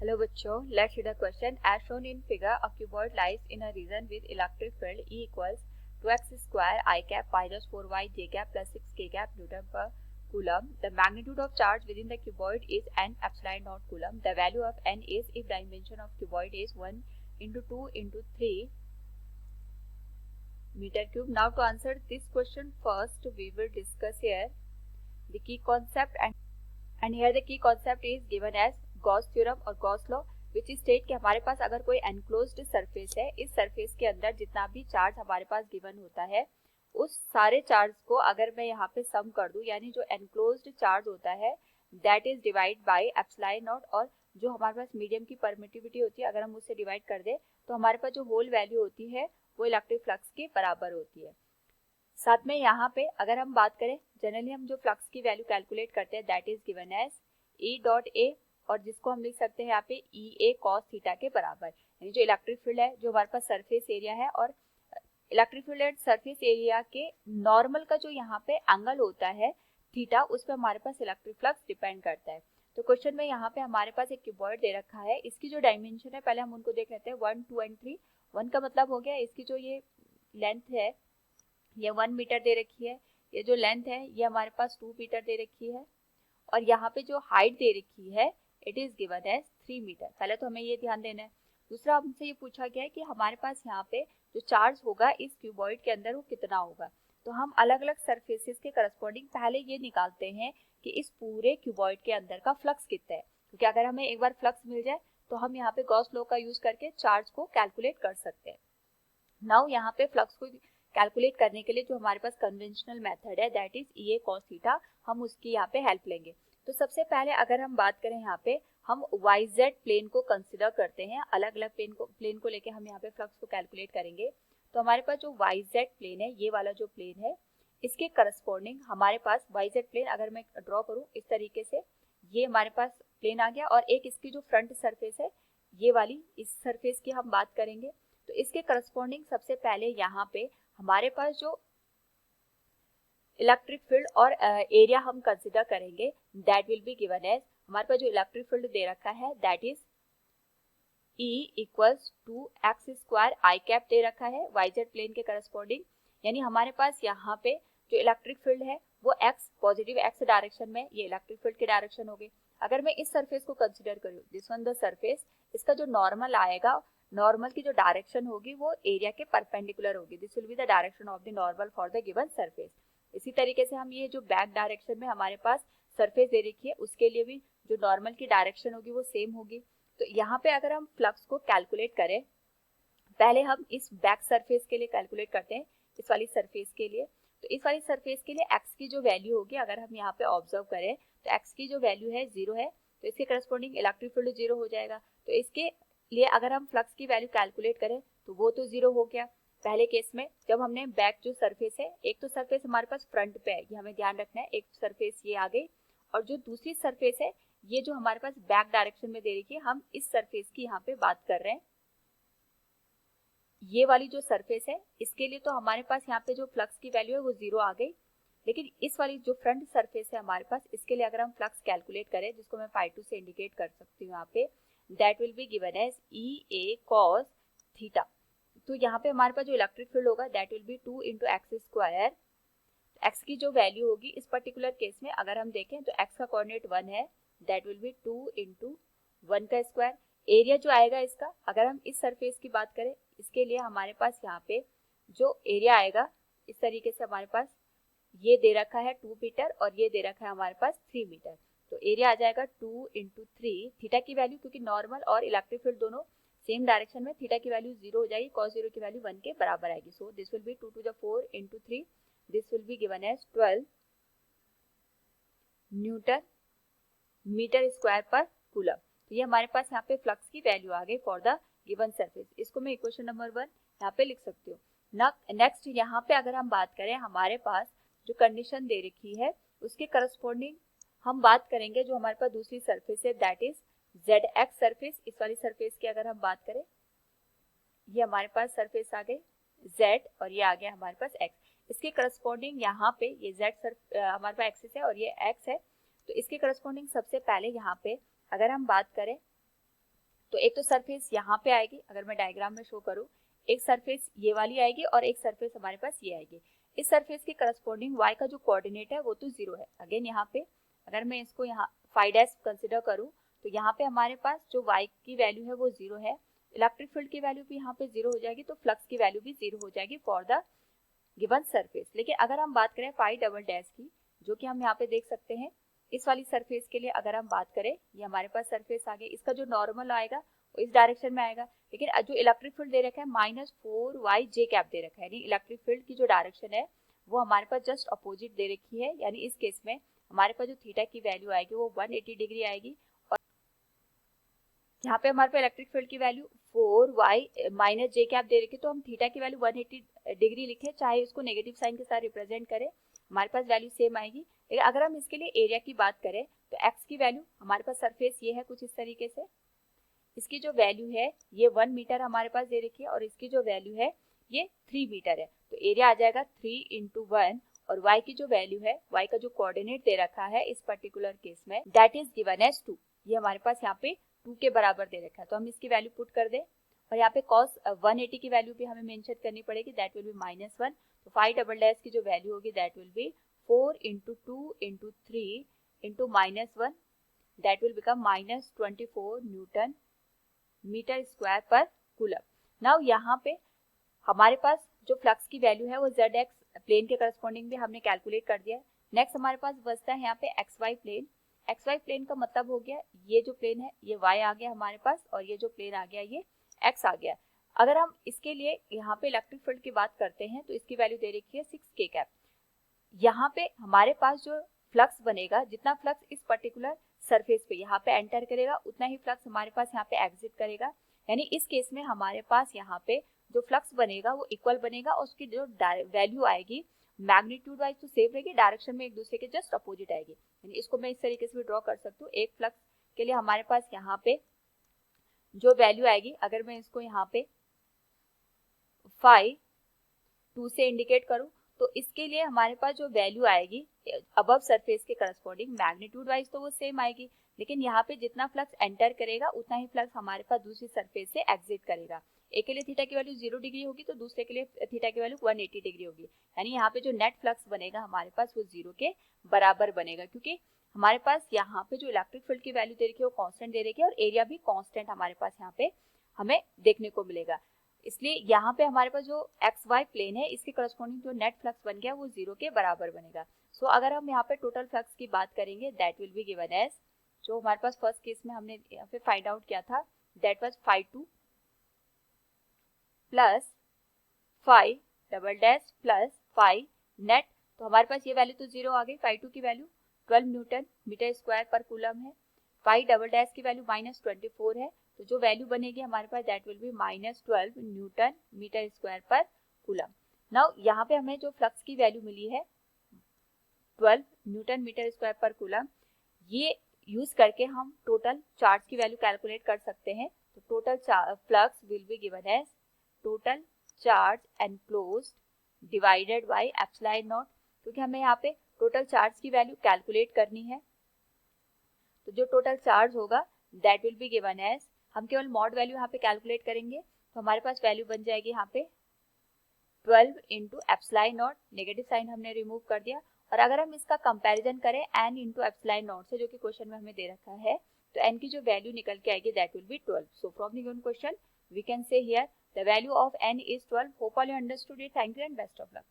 Hello बच्चों, let's see the question. As shown in figure, a cuboid lies in a region with electric field E equals 2x square I cap minus 4y j cap plus 6k cap Newton per coulomb. The magnitude of charge within the cuboid is n epsilon naught coulomb. The value of n is if dimension of cuboid is 1 into 2 into 3 meter cube. Now to answer this question, first we will discuss here the key concept and here the key concept is given as Gauss theorem और Gauss law which state कि हमारे पास अगर कोई enclosed surface है, इस surface के अंदर जितना भी चार्ज हमारे पास गिवन होता है उस सारे चार्ज को अगर मैं यहाँ पे सम कर दूं, यानी जो एनक्लोज्ड चार्ज होता है that is divide by epsilon not, और जो हमारे पास मीडियम की परमिटिविटी होती है अगर हम उससे डिवाइड कर दे तो हमारे पास जो होल वैल्यू होती है वो इलेक्ट्रिक फ्लक्स के बराबर होती है। साथ में यहाँ पे अगर हम बात करें, जनरली हम जो फ्लक्स की वैल्यू कैलकुलेट करते हैं that is given as E dot A, और जिसको हम लिख सकते हैं यहाँ पे ई ए कॉस थीटा के बराबर। यानी जो इलेक्ट्रिक फील्ड है, जो हमारे पास सरफेस एरिया है, और electric field and surface area के नॉर्मल का जो यहाँ पे एंगल होता है थीटा, उस पर हमारे पास इलेक्ट्रिक फ्लक्स डिपेंड करता है। तो क्वेश्चन में यहाँ पे हमारे पास एक क्यूबॉइड दे रखा है, इसकी जो डायमेंशन है पहले हम उनको देख लेते हैं, 1, 2 एंड 3। 1 का मतलब हो गया इसकी जो ये लेंथ है ये 1 मीटर दे रखी है, ये जो लेंथ है ये हमारे पास 2 मीटर दे रखी है, और यहाँ पे जो हाइट दे रखी है it is given as 3 metre. पहले तो हमें ये ध्यान देना है। दूसरा हमसे ये पूछा गया है कि हमारे पास यहाँ पे जो चार्ज होगा इस क्यूबॉइड के अंदर वो कितना होगा। तो हम अलग अलग सरफेसेस के करस्पॉन्डिंग पहले ये निकालते हैं कि इस पूरे क्यूबॉइड के अंदर का फ्लक्स कितना है, क्योंकि अगर हमें एक बार फ्लक्स मिल जाए तो हम यहाँ पे गॉस लॉ का यूज करके चार्ज को कैलकुलेट कर सकते हैं। नाउ यहाँ पे फ्लक्स को कैलकुलेट करने के लिए जो हमारे पास कन्वेंशनल मेथड है that is E A cos theta, हम उसकी यहाँ पे हेल्प लेंगे। तो सबसे पहले अगर हम बात करें यहाँ पे हम वाई जेड प्लेन को कंसिडर करते हैं, अलग अलग प्लेन को लेके हम यहाँ पे फ्लक्स को कैलकुलेट करेंगे। तो हमारे पास जो वाई जेड प्लेन है, ये वाला जो प्लेन है, इसके करस्पॉन्डिंग हमारे पास वाई जेड प्लेन अगर मैं ड्रॉ करूँ इस तरीके से, ये हमारे पास प्लेन आ गया, और एक इसकी जो फ्रंट सरफेस है ये वाली, इस सरफेस की हम बात करेंगे। तो इसके करस्पॉन्डिंग सबसे पहले यहाँ पे हमारे पास जो इलेक्ट्रिक फील्ड और एरिया हम कंसिडर करेंगे that will be given as, हमारे पास जो इलेक्ट्रिक फील्ड दे रखा है that is E equals to x square i cap दे रखा है वाई जेड प्लेन के करस्पॉन्डिंग। यानी हमारे पास यहाँ पे जो इलेक्ट्रिक फील्ड है वो एक्स पॉजिटिव एक्स डायरेक्शन में, ये इलेक्ट्रिक फील्ड की डायरेक्शन होगी। अगर मैं इस सरफेस को कंसिडर करूँ, दिस वन द सरफेस, इसका जो नॉर्मल आएगा, नॉर्मल की जो डायरेक्शन होगी वो एरिया के परपेंडिकुलर होगी, this will be the direction of the normal for the given surface. इसी तरीके से हम ये जो बैक डायरेक्शन में हमारे पास सरफेस दे रखी है उसके लिए भी जो नॉर्मल की डायरेक्शन होगी वो सेम होगी। तो यहाँ पे अगर हम फ्लक्स को कैलकुलेट करें, पहले हम इस बैक सरफेस के लिए कैलकुलेट करते हैं, इस वाली सरफेस के लिए। तो इस वाली सरफेस के लिए एक्स की जो वैल्यू होगी, अगर हम यहाँ पे ऑब्जर्व करें तो एक्स की जो वैल्यू है 0 है, तो इसके करस्पॉन्डिंग इलेक्ट्रिक फील्ड 0 हो जाएगा। तो इसके लिए अगर हम फ्लक्स की वैल्यू कैलकुलेट करें तो वो तो 0 हो गया पहले केस में। जब हमने बैक जो सरफेस है, एक तो सरफेस हमारे पास फ्रंट पे है, ये हमें ध्यान रखना है, एक सरफेस ये आ गई, और जो दूसरी सरफेस है ये जो हमारे पास बैक डायरेक्शन में दे रखी है, हम इस सरफेस की यहाँ पे बात कर रहे हैं। ये वाली जो सरफेस है इसके लिए तो हमारे पास यहाँ पे जो फ्लक्स की वैल्यू है वो 0 आ गई, लेकिन इस वाली जो फ्रंट सरफेस है हमारे पास, इसके लिए अगर हम फ्लक्स कैलकुलेट करें, जिसको मैं φ2 से इंडिकेट कर सकती हूँ यहाँ पे, that will be given as E A cos theta. तो यहाँ पे हमारे पास जो इलेक्ट्रिक फील्ड होगा that will be 2 into x square. X की जो वैल्यू होगी इस पर्टिकुलर केस में अगर हम देखें तो एक्स का कोऑर्डिनेट 1 है, दैट विल बी 2 इंटू 1 का स्क्वायर। एरिया जो आएगा इसका, अगर हम इस सरफेस की बात करें, इसके लिए हमारे पास यहाँ पे जो एरिया आएगा इस तरीके से हमारे पास ये दे रखा है 2 मीटर और ये दे रखा है हमारे पास 3 मीटर। तो एरिया आ जाएगा 2 इंटू 3, थीटा की वैल्यू क्योंकि नॉर्मल और इलेक्ट्रिक फील्ड दोनों सेम डायरेक्शन में, थीटा की वैल्यू 0 हो जाएगी, cos 0 की वैल्यू 1 के बराबर आएगी। So this will be 2 to the 4 into 3, this will be given as 12 newton metre square per coulomb. तो ये हमारे पास यहाँ पे फ्लक्स की वैल्यू आ गई फॉर द गिवन सरफेस। इसको मैं इक्वेशन नंबर 1 यहाँ पे लिख सकती हूँ। नेक्स्ट यहाँ पे अगर हम बात करें, हमारे पास जो कंडीशन दे रखी है उसके करस्पॉन्डिंग हम बात करेंगे, जो हमारे पास दूसरी सरफेस है that is Z x surface. इस वाली सरफेस की अगर हम बात करें, ये हमारे पास सरफेस आ गई जेड और ये आ गया हमारे पास एक्स। इसके करस्पॉन्डिंग यहाँ पे ये जेड हमारे पास एक्सिस है और ये एक्स है। तो इसके करस्पॉन्डिंग सबसे पहले यहाँ पे अगर हम बात करें तो एक तो सरफेस यहाँ पे आएगी, अगर मैं डायग्राम में शो करूँ, एक सरफेस ये वाली आएगी और एक सरफेस हमारे पास ये आएगी। इस सरफेस के करस्पॉन्डिंग y का जो कोऑर्डिनेट है वो तो 0 है। अगेन यहाँ पे अगर मैं इसको यहाँ फाई डैश कंसिडर करूँ तो यहाँ पे हमारे पास जो y की वैल्यू है वो 0 है, इलेक्ट्रिक फील्ड की वैल्यू भी यहाँ पे 0 हो जाएगी, तो फ्लक्स की वैल्यू भी 0 हो जाएगी फॉर द गिवन सरफेस। लेकिन अगर हम बात करें फाई डबल डैश की, जो कि हम यहाँ पे देख सकते हैं, इस वाली सरफेस के लिए अगर हम बात करें, ये हमारे पास सरफेस आ गई, इसका जो नॉर्मल आएगा वो इस डायरेक्शन में आएगा, लेकिन जो इलेक्ट्रिक फील्ड दे रखा है -4yj कैप दे रखा है, यानी इलेक्ट्रिक फील्ड की जो डायरेक्शन है वो हमारे पास जस्ट अपोजिट दे रखी है। यानी इस केस में हमारे पास जो थीटा की वैल्यू आएगी वो 180 डिग्री आएगी, और यहाँ पे हमारे पास इलेक्ट्रिक फील्ड की वैल्यू 4y - j कैप दे रखी है, तो हम थीटा की वैल्यू 180 डिग्री लिखे, चाहे उसको नेगेटिव साइन के साथ रिप्रेजेंट करें, हमारे पास वैल्यू सेम आएगी। लेकिन अगर हम इसके लिए एरिया की बात करें तो x की वैल्यू, हमारे पास सरफेस ये है कुछ इस तरीके से, इसकी जो वैल्यू है ये 1 मीटर हमारे पास दे रखी है, और इसकी जो वैल्यू है ये 3 मीटर है, तो एरिया आ जाएगा 3 × 1, और y की जो वैल्यू है, y का जो कोऑर्डिनेट दे रखा है इस पर्टिकुलर केस में, दैट इज गिवन एज 2, ये हमारे पास यहाँ पे 2 के बराबर दे रखा है, तो हम इसकी वैल्यू पुट कर दें, और यहाँ पे cos 180 की वैल्यू भी हमें मेंशन करनी पड़ेगी, दैट विल बी -1, तो फाई डबल डैश की जो वैल्यू होगी that will be 4 × 2 × 3 × -1, that will become -24 newton metre square per coulomb. Now यहाँ पे हमारे पास जो फ्लक्स की वैल्यू है वो zx प्लेन के करस्पॉन्डिंग भी हमने कैलकुलेट कर दिया है। नेक्स्ट हमारे पास बचता है यहाँ पे xy प्लेन। xy प्लेन का मतलब हो गया ये जो प्लेन है ये y आ गया हमारे पास, और ये जो प्लेन आ गया ये x आ गया। अगर हम इसके लिए यहाँ पे इलेक्ट्रिक फील्ड की बात करते हैं तो इसकी वैल्यू दे रखी है 6k कैप। यहाँ पे हमारे पास जो फ्लक्स बनेगा, जितना फ्लक्स इस पर्टिकुलर सरफेस पे यहाँ पे एंटर करेगा उतना ही फ्लक्स हमारे पास यहाँ पे एग्जिट करेगा। यानी इस केस में हमारे पास यहाँ पे जो फ्लक्स बनेगा वो इक्वल बनेगा, और उसकी जो वैल्यू आएगी मैग्नीट्यूड वाइज तो सेम रहेगी, डायरेक्शन में एक दूसरे के जस्ट अपोजिट आएगी। यानी इसको मैं इस तरीके से भी ड्रॉ कर सकती हूँ। एक फ्लक्स के लिए हमारे पास यहाँ पे जो वैल्यू आएगी, अगर मैं इसको यहाँ पे फाई 2 से इंडिकेट करूँ तो इसके लिए हमारे पास जो वैल्यू आएगी अबव सरफेस के करस्पॉन्डिंग मैग्नीट्यूड वाइज तो वो सेम आएगी, लेकिन यहाँ पे जितना फ्लक्स एंटर करेगा उतना ही फ्लक्स हमारे पास दूसरी सरफेस से एग्जिट करेगा। एक के लिए थीटा की वैल्यू 0 डिग्री होगी तो दूसरे के लिए थीटा की वैल्यू 180 डिग्री होगी। यानी यहाँ पे जो नेट फ्लक्स बनेगा हमारे पास वो 0 के बराबर बनेगा, क्योंकि हमारे पास यहाँ पे जो इलेक्ट्रिक फील्ड की वैल्यू दे रखी है वो कांस्टेंट दे रखी है, और एरिया भी कांस्टेंट हमारे पास यहाँ पे हमें देखने को मिलेगा। इसलिए यहाँ पे हमारे पास जो XY प्लेन है इसके करस्पॉन्डिंग जो नेट फ्लक्स बन गया वो 0 के बराबर बनेगा। सो अगर हम यहाँ पे टोटल फ्लक्स की बात करेंगे that will be given as, जो हमारे पास फर्स्ट केस में हमने यहाँ पे फाइंड आउट किया था, that was phi 2 plus phi double dash plus phi net, तो हमारे पास ये वैल्यू तो 0 आ गई। फाई 2 की value 12 newton metre square per coulomb है, फाई डबल डैश की वैल्यू -24 है, तो जो वैल्यू बनेगी हमारे पास that will be -12 newton metre square per coulomb. Now यहाँ पे हमें जो फ्लक्स की वैल्यू मिली है 12 newton metre square per coulomb, ये यूज करके हम टोटल चार्ज की वैल्यू कैलकुलेट कर सकते हैं। तो total flux will be given as total charge enclosed divided by epsilon naught, क्योंकि हमें यहाँ पे टोटल चार्ज की वैल्यू कैलकुलेट करनी है। तो जो टोटल चार्ज होगा that will be given as, हम केवल मॉड वैल्यू यहाँ पे कैलकुलेट करेंगे तो हमारे पास वैल्यू बन जाएगी यहाँ पे 12 into epsilon naught, negative sign हमने रिमूव कर दिया। और अगर हम इसका कंपैरिजन करें n इंटू एप्सिलॉन नॉट से, जो कि क्वेश्चन में हमें दे रखा है, तो n की जो वैल्यू निकल के आएगी that will be 12। So from the given question we can say here the value of n is 12। Hope all you understood it. Thank you and best of luck.